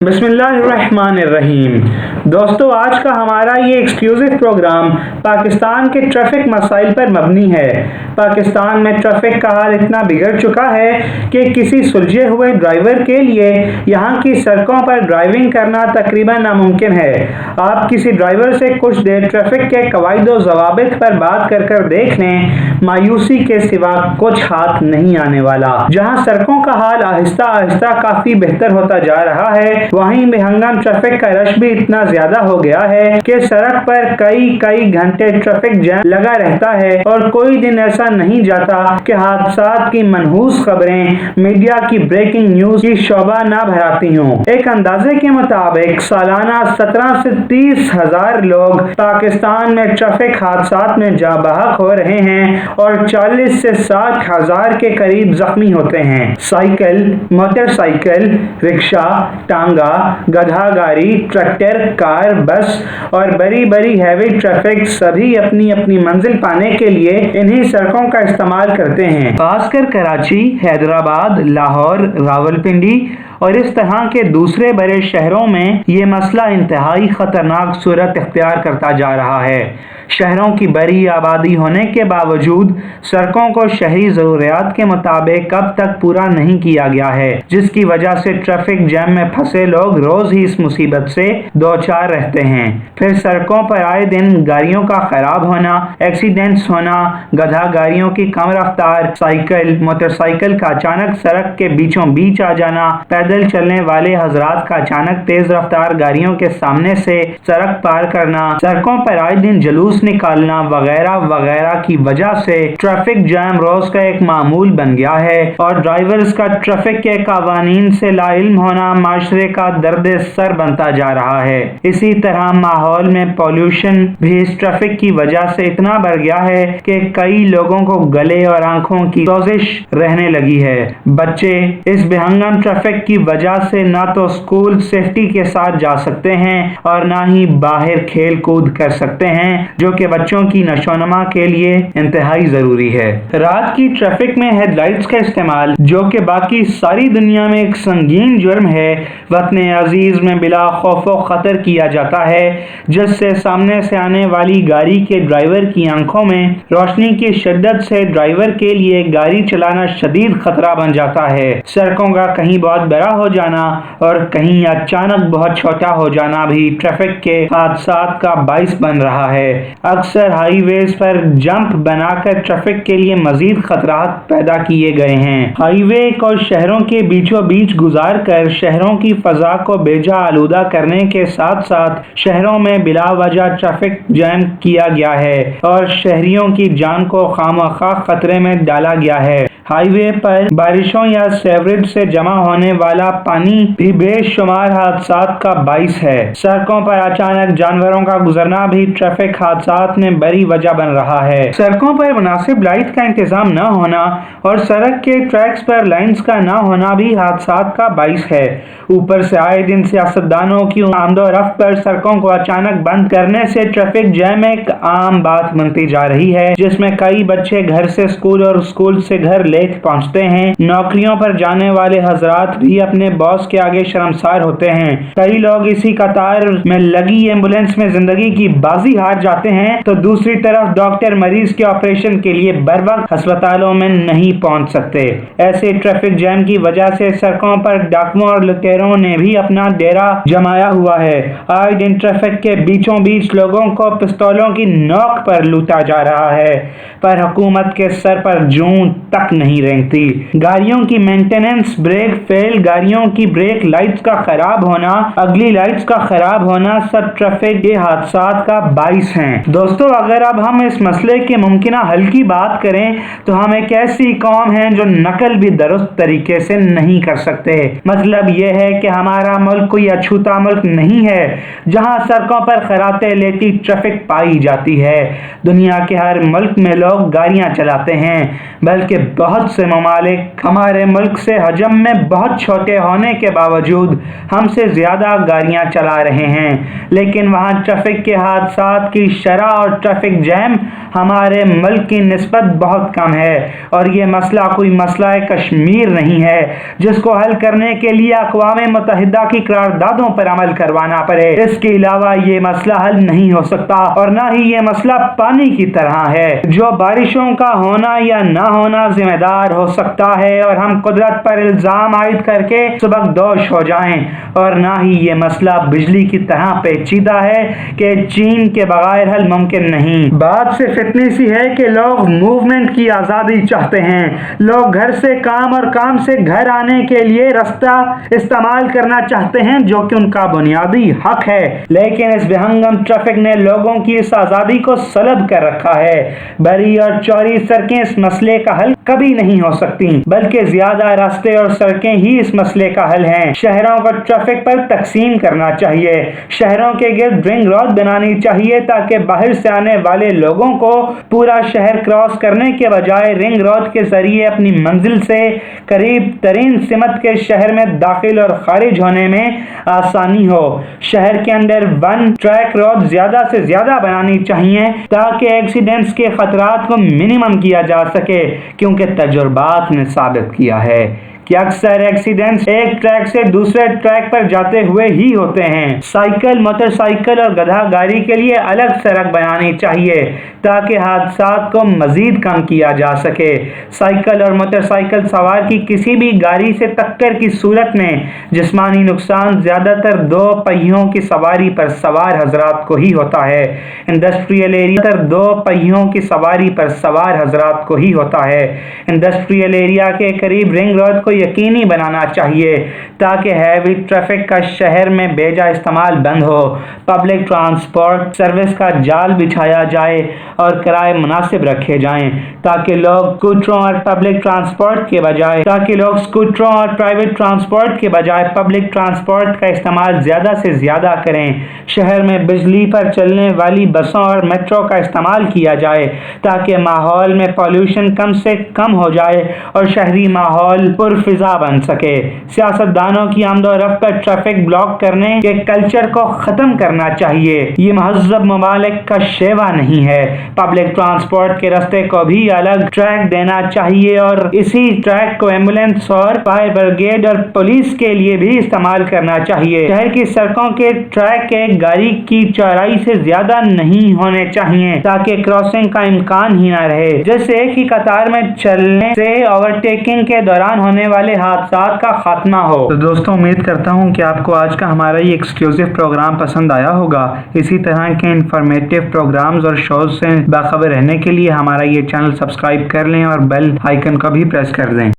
बिस्मिल्लाहिर्रहमानिर्रहीम। दोस्तों, आज का हमारा ये एक्सक्लूसिव प्रोग्राम पाकिस्तान के ट्रैफिक मसाइल पर मबनी है। पाकिस्तान में ट्रैफिक का हाल इतना बिगड़ चुका है कि किसी सुलझे हुए ड्राइवर के लिए यहाँ की सड़कों पर ड्राइविंग करना तकरीबन नामुमकिन है। आप किसी ड्राइवर से कुछ देर ट्रैफिक के कवायद व ज़वाबित पर बात कर देख लें, मायूसी के सिवा कुछ हाथ नहीं आने वाला। जहाँ सड़कों का हाल आहिस्ता आहिस्ता काफ़ी बेहतर होता जा रहा है, वहीं बेहंगाम ट्रैफिक का रश भी इतना ज्यादा हो गया है कि सड़क पर कई घंटे ट्रैफिक जैम लगा रहता है और कोई दिन ऐसा नहीं जाता कि हादसात की मनहूस खबरें मीडिया की ब्रेकिंग न्यूज की शोभा ना भराती हों। एक अंदाजे के मुताबिक सालाना 17 से 30 हजार लोग पाकिस्तान में ट्रैफिक हादसात में जा बहक हो रहे हैं और 40 से 60 हजार के करीब जख्मी होते हैं। साइकिल, मोटरसाइकिल, रिक्शा, टांगा, गधा गाड़ी, ट्रैक्टर, कार, बस और बड़ी हैवी ट्रैफिक सभी अपनी अपनी मंजिल पाने के लिए इन्हीं सड़कों का इस्तेमाल करते हैं। खासकर कराची, हैदराबाद, लाहौर, रावलपिंडी और इस तरह के दूसरे बड़े शहरों में ये मसला इंतहाई खतरनाक सूरत इख्तियार करता जा रहा है। शहरों की बड़ी आबादी होने के बावजूद सड़कों को शहरी ज़रूरियात के मुताबिक अब तक पूरा नहीं किया गया है, जिसकी वजह से ट्रैफिक जैम में फंसे लोग रोज ही इस मुसीबत से दो चार रहते हैं। फिर सड़कों पर आए दिन गाड़ियों का खराब होना, एक्सीडेंट्स होना, गधा गाड़ियों की कम रफ्तार, साइकिल, मोटरसाइकिल का अचानक सड़क के बीचों बीच आ जाना, पैदल चलने वाले हजरात का अचानक तेज रफ्तार गाड़ियों के सामने से सड़क पार करना, सड़कों पर आए दिन जुलूस निकालना वगैरह वगैरह की वजह से ट्रैफिक जैम रोज का एक मामूल बन गया है और ड्राइवर्स का ट्रैफिक के कावानीन से लाइल्म होना माशरे का दर्द सर बनता जा रहा है। इसी तरह माहौल में पॉल्यूशन भी इस ट्रैफिक की वजह से इतना बढ़ गया है कि कई लोगों को गले और आंखों की सोजिश रहने लगी है। बच्चे इस बेहंगम ट्रैफिक की वजह से ना तो स्कूल सेफ्टी के साथ जा सकते हैं और ना ही बाहर खेल कूद कर सकते हैं, जो कि बच्चों की नशोनमा के लिए इंतहाई जरूरी है। रात की ट्रैफिक में हेडलाइट्स का इस्तेमाल, जो कि बाकी सारी दुनिया में एक संगीन जुर्म है, वतन अजीज में बिला खौफो खतर किया जाता है, जिससे सामने से आने वाली गाड़ी के ड्राइवर की आंखों में रोशनी की शिद्दत से ड्राइवर के लिए गाड़ी चलाना शदीद खतरा बन जाता है। सड़कों का कहीं बहुत बड़ा हो जाना और कहीं अचानक बहुत छोटा हो जाना भी ट्रैफिक के हादसात का बाइस बन रहा है। अक्सर हाईवेज पर जंप बनाकर ट्रैफिक के लिए मजीद खतरात पैदा किए गए हैं। हाईवे को शहरों के बीचों बीच गुजार कर शहरों की फजा को बेजा आलूदा करने के साथ साथ शहरों में बिला वजह ट्रैफिक जैम किया गया है और शहरियों की जान को खामखा खतरे में डाला गया है। हाईवे पर बारिशों या सेवरेज से जमा होने वाला पानी भी बेशुमार हादसात का बाइस है। सड़कों पर अचानक जानवरों का गुजरना भी ट्रैफिक हादसात में बड़ी वजह बन रहा है। सड़कों पर मुनासिब लाइट का इंतजाम न होना और सड़क के ट्रैक्स पर लाइन्स का न होना भी हादसात का बाइस है। ऊपर से आए दिन सियासतदानों की आमदोरफ्त पर सड़कों को अचानक बंद करने से ट्रैफिक जैम एक आम बात बनती जा रही है, जिसमें कई बच्चे घर से स्कूल और स्कूल से घर लेट पहुंचते हैं। नौकरियों पर जाने वाले हजरात भी अपने बॉस के आगे शर्मसार होते हैं। कई लोग इसी कतार में लगी एम्बुलेंस में जिंदगी की बाजी हार जाते हैं, तो दूसरी तरफ डॉक्टर मरीज के ऑपरेशन के लिए बर वक्त अस्पतालों में नहीं पहुंच सकते। ऐसे ट्रैफिक जैम की वजह से सड़कों पर डाकुओं और लुटेरों ने भी अपना डेरा जमाया हुआ है। आए दिन ट्रैफिक के बीचों बीच लोगों को पिस्तौलों की नोक पर लूटा जा रहा है, पर हुकूमत के सर पर जूं तक नहीं रेंगती। गाड़ियों की मेंटेनेंस, ब्रेक फेल, गाड़ियों की ब्रेक लाइट्स का खराब होना, अगली लाइट्स का खराब होना सब ट्रैफिक के हादसात का बाइस हैं। दोस्तों, अगर अब हम इस मसले के मुमकिन हल की बात करें तो हम एक ऐसी कौम हैं जो नकल भी दुरुस्त तरीके से नहीं कर सकते। मतलब यह है कि हमारा मुल्क कोई अछूता मुल्क नहीं है जहां सड़कों पर खराते लेती ट्रैफिक पाई जाती है। दुनिया के हर मुल्क में लोग गाड़ियां चलाते हैं, बल्कि بہت سے ممالک ہمارے ملک سے حجم میں بہت چھوٹے ہونے کے باوجود ہم سے زیادہ گاڑیاں چلا رہے ہیں، لیکن وہاں ٹریفک کے حادثات کی شرح اور ٹریفک جیم ہمارے ملک کی نسبت بہت کم ہے، اور یہ مسئلہ کوئی مسئلہ کشمیر نہیں ہے جس کو حل کرنے کے لیے اقوام متحدہ کی قراردادوں پر عمل کروانا پڑے۔ اس کے علاوہ یہ مسئلہ حل نہیں ہو سکتا، اور نہ ہی یہ مسئلہ پانی کی طرح ہے جو بارشوں کا ہونا یا نہ ہونا ذمہ دار ہو سکتا ہے اور ہم قدرت پر الزام عائد کر کے سبکدوش ہو جائیں، اور نہ ہی یہ مسئلہ بجلی کی طرح پیچیدہ ہے کہ چین کے بغیر حل ممکن نہیں۔ بات صرف اتنی سی ہے کہ لوگ موومنٹ کی آزادی چاہتے ہیں، لوگ گھر سے کام اور کام سے گھر آنے کے لیے رستہ استعمال کرنا چاہتے ہیں جو کہ ان کا بنیادی حق ہے، لیکن اس بہنگم ٹریفک نے لوگوں کی اس آزادی کو سلب کر رکھا ہے۔ بڑی اور چوڑی سڑکیں اس مسئلے کا حل کبھی نہیں ہو سکتی، بلکہ زیادہ راستے اور سڑکیں ہی اس مسئلے کا حل ہیں۔ شہروں کو ٹریفک پر تقسیم کرنا چاہیے، شہروں کے گرد رنگ روڈ بنانی چاہیے تاکہ باہر سے آنے والے لوگوں کو پورا شہر کراس کرنے کے بجائے رنگ روڈ کے ذریعے اپنی منزل سے قریب ترین سمت کے شہر میں داخل اور خارج ہونے میں آسانی ہو۔ شہر کے اندر ون ٹریک روڈ زیادہ سے زیادہ بنانی چاہیے تاکہ ایکسیڈنٹس کے خطرات کو منیمم کیا جا سکے، کیونکہ تجربات نے ثابت کیا ہے کہ اکثر ایکسیڈنٹس ایک ٹریک سے دوسرے ٹریک پر جاتے ہوئے ہی ہوتے ہیں۔ سائیکل، موٹر سائیکل اور گدھا گاڑی کے لیے الگ سڑک بنانی چاہیے تاکہ حادثات کو مزید کم کیا جا سکے۔ سائیکل اور موٹر سائیکل سوار کی کسی بھی گاڑی سے ٹکر کی صورت میں جسمانی نقصان زیادہ تر دو پہیوں کی سواری پر سوار حضرات کو ہی ہوتا ہے۔ انڈسٹریل ایریا دو پہیوں کی سواری پر سوار حضرات کو ہی ہوتا ہے۔ انڈسٹریل ایریا کے قریب رنگ روڈ کو یقینی بنانا چاہیے تاکہ ہیوی ٹریفک کا شہر میں بے جا استعمال بند ہو، پبلک ٹرانسپورٹ سروس کا جال بچھایا جائے اور کرائے مناسب رکھے جائیں تاکہ لوگ اسکوٹروں اور پرائیویٹ ٹرانسپورٹ کے بجائے پبلک ٹرانسپورٹ کا استعمال زیادہ سے زیادہ کریں۔ شہر میں بجلی پر چلنے والی بسوں اور میٹرو کا استعمال کیا جائے تاکہ ماحول میں پولیوشن کم سے کم ہو جائے اور شہری ماحول پرفضا بن سکے۔ سیاستدانوں کی آمد و رفت پر ٹریفک بلاک کرنے کے کلچر کو ختم کرنا چاہیے، یہ مہذب ممالک کا شیوا نہیں ہے۔ پبلک ٹرانسپورٹ کے راستے کو بھی الگ ٹریک دینا چاہیے اور اسی ٹریک کو ایمبولینس اور فائر بریگیڈ اور پولیس کے لیے بھی استعمال کرنا چاہیے۔ شہر کی سڑکوں کے ٹریک ایک گاڑی کی چوڑائی سے زیادہ نہیں ہونے چاہیے تاکہ کراسنگ کا امکان ہی نہ رہے، جس سے ایک ہی قطار میں چلنے سے اوورٹیکنگ کے دوران ہونے والے حادثات کا خاتمہ ہو۔ تو دوستوں، امید کرتا ہوں کہ آپ کو آج کا ہمارا یہ ایکسکلوسیو پروگرام پسند آیا ہوگا۔ اسی طرح کے انفارمیٹیو پروگرامز اور شوز سے باخبر رہنے کے لیے ہمارا یہ چینل سبسکرائب کر لیں اور بیل آئیکن کو بھی پریس کر دیں۔